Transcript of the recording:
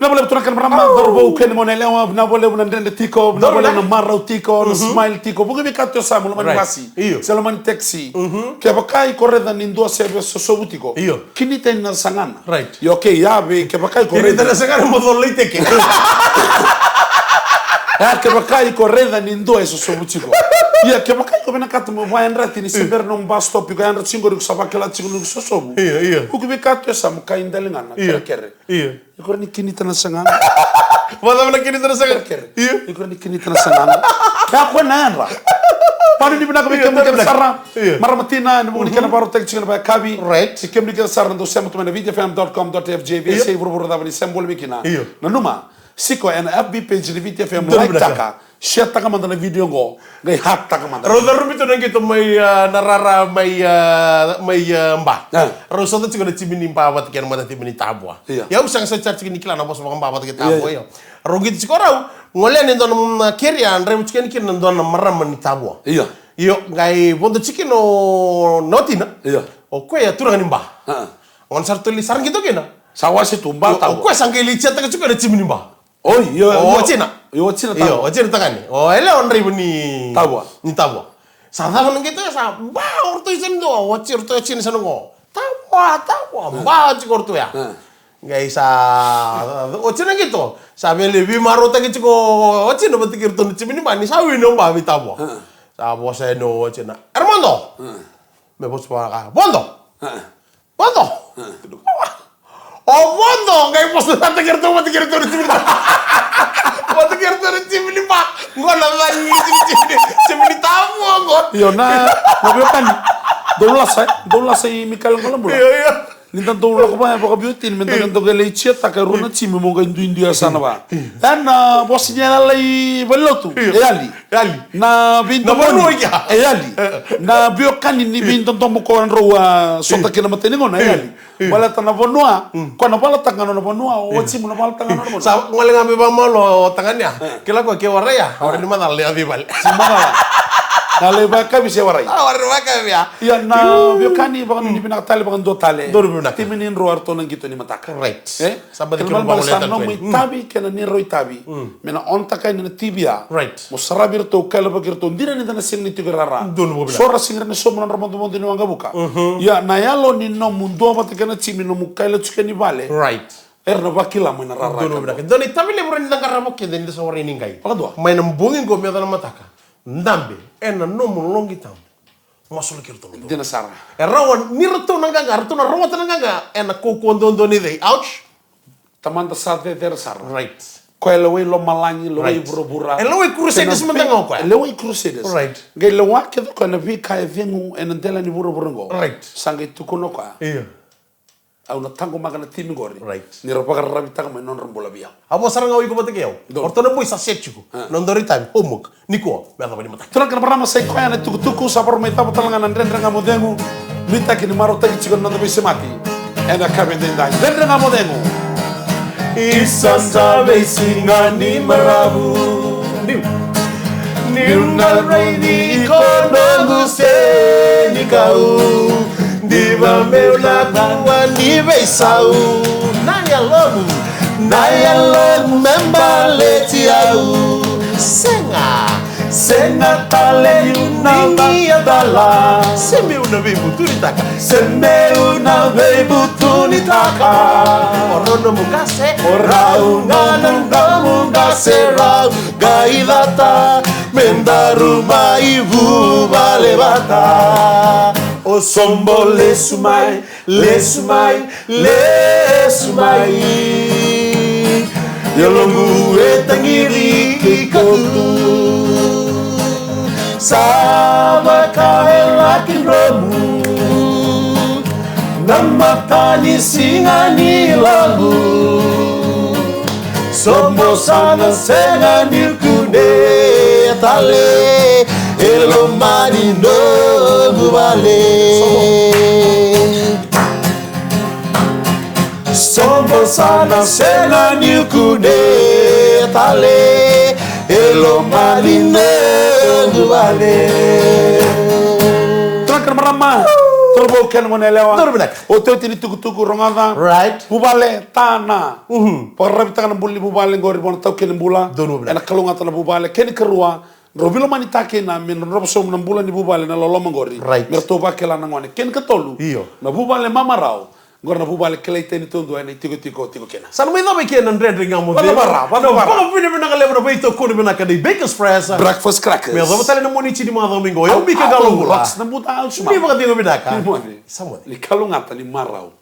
Na boleh turakan ramah dorbo ken monelewa na boleh unandende tiko na boleh na marau tiko na smile tiko bugi bikato sa mulo manwasi selo man taxi ke bakai correda nindo sebe sosobutiko kini ten na sangana yo ke ya be ke bakai correda na sangana modolite ke ya ke bakai correda nindo eso sobutiko ya ke bakai ko bena kato mo vai andare ni seber non basto più che andare cinque sabakela cinque sosobu bugi bikato sa mo kai ndalingana kere Ikor ni kini tanah sangan. Mana kini tanah sangan? Iya. Ikor ni kini tanah sangan. Ya aku nara. Pada di benak kami kami sarra. Maramatina ni mungkin kena baru tek cikgu baik kabi. Right. Kami ni kena sarra untuk saya mutuh mana videofm.com.fj. Saya buru-buru dah beri sembol mikina. Nanuma. Siko en FB page ni videofm like taka. Share taka mandana video go. Gay hat taka mandana. Roda rumit tu nanti tu mai narara mai mbah. Rosa tu cikgu cibi ni mbah awat kian mana cibi ni tabua. Ya usang saya cari cikgu ni kila napa semua mbah awat kita tabua ya. Rogit cikgu rau ngolian ni donam kirian rem cikgu ni kira donam maram ni tabua. Iya. Iyo gay bondo cikgu no notina. Iya. Oke ya turun ni mbah. Ngon sartu li sarang gitu kena. Sawasi tumba tahu. Oke sangke li chat tak cikgu ada cibi ni mbah. Oh iya. Oh Cina. Yo Cina tahu. Iyo Cina takani. Oh ele on ribu ni tabua. Ni tabua. Sadang nang gitu ya sa. Mbah orto isen do. Waci orto Cina sana ngo. Tabua. Mbah cikgu orto ya. Nggak isa, ocina gitu. Sabi lebih marota gitu kok. Ocina berarti kirto nih cimi mani sawi no mbak bita bo. Sabo saya no ocina. Armando. Bebos paka. Bondo. Oh bondo, kayak pos nanti kirto nih cimi. Berarti kirto nih cimi pak. Gua nambah cimi tamu gua. Yo na, nabi kan. Dolas saya Mikael Kolam bulan. Iya. Nintan tuh lo kemana pakai beauty, minta tuh geliat tak keruna cimi mau ke India sana pak. Dan bosnya lagi belok tuh, Eyali. Na bintu Nomor ya. Eyali. Na biokan ini bintu tuh mukawan roa sota kena mati ni ngona Eyali. Bala tanah bonua, kau napa letak tangan bonua, cimi napa letak tangan bonua. Sa ngoleh ngambil bang lo tangannya. Kila gua ke warai ya, orang di mana lihat bibal. Cuma Nale baka bisa warai. Warai baka ya. Ya na biokani bakan ni pinakatali bakan do tale. Pinak. Timinin roar to nang gitu ni mataka. Right. Sabat kilo bangsa no mi tabi kena ni roi tabi. Mena onta kai ni tibia. Right. Musarabir to kala bagir to ndira ni dana sing ni tigarara. Sora singir ni somna romondo mondo ni wanga buka. Ya na yalo ni no mundo apa kena cimi no mukaila chukeni vale. Right. Erna bakila mo na rara. Doni tabi le buran nang karamo ke den sa warai ningai. Pala dua. May nambungin ko miya na mataka. Ndambe ena no mulongi tam. Masul kirto no. Dina sara. Rawan nirto nanganga, rto na rawat nanganga ena kokondo ni dei. Ouch. Tamanta sate ter sara. Right. Ko elewe lo malangi lo bura. Elewe crusaders mentango ko. Elewe crusaders. Right. Gai lo wa ke ko na vi kai vengu en ndela ni bura ngo. Right. Sangai tukono ko. Iya. Au na tango magana timi gori. Right. Ni ro pagar rabi tango non rambola biya. Abo sarang awi ko batake yaw. Orto na boy sa setchuko. Non dori tabi homok. Niko, bela bani mata. Tuna kan pertama sai ko ana tuku sapor mai tapa talangan ndrenga modengu. Mita kini maro tagi chikon non bise mati. Enda kabe ndai. Ndrenga modengu. Isanta besinga ni marabu. Niunal reini kono se ni kau. Diva meula tua ni beisau. Naya logu membale tiau. Senga tale una dala. Seme una bebutunitaka. Orono mugase. Mugase rau. Gaidata. Mendaruma ibu balebata. O sombo le sumai. Yolongu etangiri kikotu. Sama kaelakin romu. Namatani singani lagu. Sombo sana senga nilkune tale. Elo marino vale. Sombo sana sena nilkune tale. Elo marino vale. Tuna kan marama Dorbo ken monelewa. Dor binak. O teu tini tuku rongada. Right. Bubale tana. Porra bitanga buli bubale ngori bon tau ken bula. Dor binak. Ena kalunga tana bubale ken kerua. Robilo mani take na min robo som na bula ni bubale na lolo ngori. Right. Mertoba kela na ngone ken ketolu. Iyo. Na bubale mamarao. Ngor na bubale kela teni tondo ene tiko kena. Sana may dami kaya ng red ring mo. Wala bara. Baka pinakalebra ba ito kuno ba nakadi Baker's Fresh. Breakfast crackers. May dami tali na muni chini mga domingo. Yung bika galong Rocks na buta al suma. Hindi ba kadino binaka? Ni Samo. kalungata ni marao.